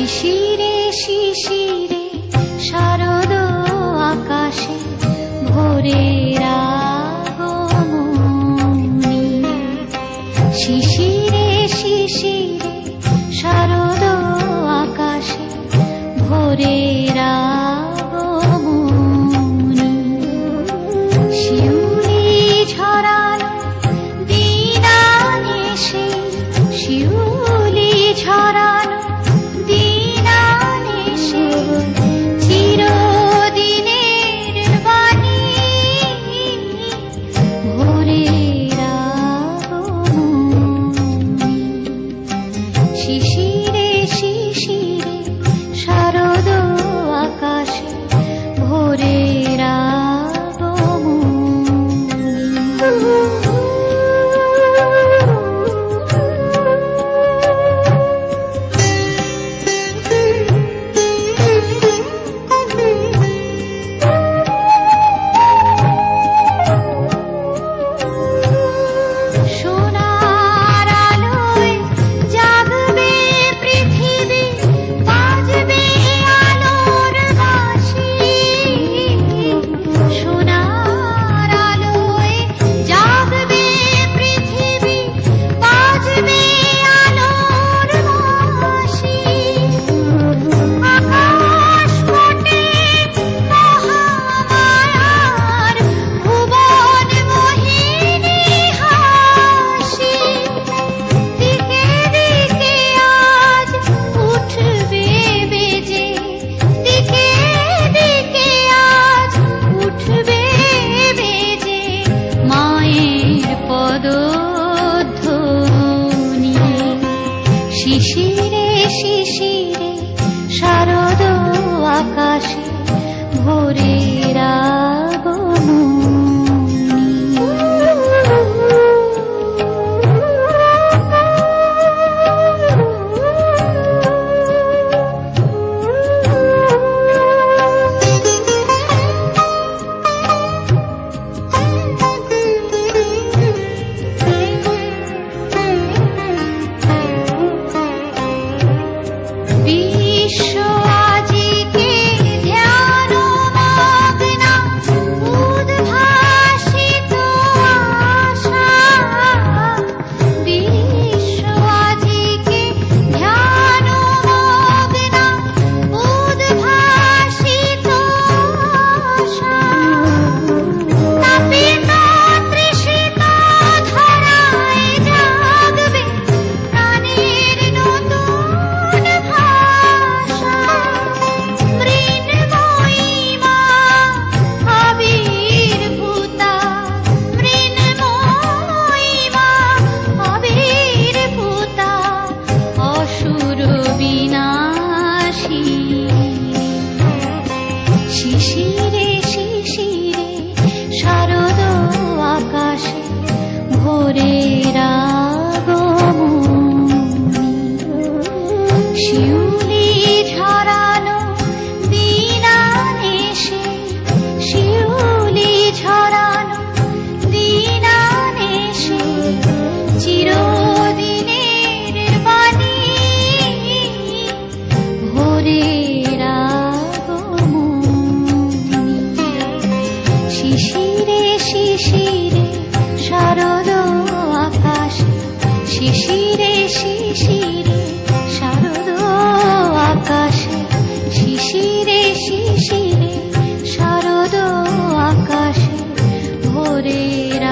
শিশিরে শিশিরে শারদ আকাশে ভোরের আগমনী। শিশিরে শিশিরে শারদ আকাশে ভোরের আগমনী। শিউলি ঝরানো দিন আনেছে, শিউলি ঝরানো দিন আনেছে, চিরদিনের বাণী ভোরের আগমনী। শিশিরে শিশিরে শারদ আকাশে ভোরের সোনার আলোয় জাগবে পৃথিবী, বাজবে আলোর বাঁশি। সোনার আলোয় জাগবে পৃথিবী, বাজবে আলোর বাঁশি। আকাশ ফোটে মহামায়ার ভুবন মোহিনী হাসি। দিকে দিকে আজ উঠবে বেজে, দিকে দিকে আজ উঠবে বেজে মায়ের পদধ্বনি। শিশিরে শিশিরে শারদ আকাশে ভোরের বিশ্ব আজিকে ধ্যান মগ্না, উদ্ভাসিত আশা। বিশ্ব আজিকে ধ্যান মগ্না, উদ্ভাসিত আশা। তাপিত তৃষিত ধরায় জাগবে প্রাণের নতুন ভাষা। মৃন্ময়ী মা আবির্ভূতা, মৃন্ময়ী মা আবির্ভূতা, অসুর বিনাশী। শিশিরে শিশিরে শারদ আকাশে ভোরের আগমনী। শিউলি ঝরানো দিন আনেছে, শিউলি ঝরানো দিন আনেছে, চিরদিনের বাণী ভোরের আগমনী। শিশিরে শিশিরে শারদ আকাশে, শিশিরে শিশিরে শারদ আকাশে, শিশিরে শিশিরে শারদ আকাশে ভোরের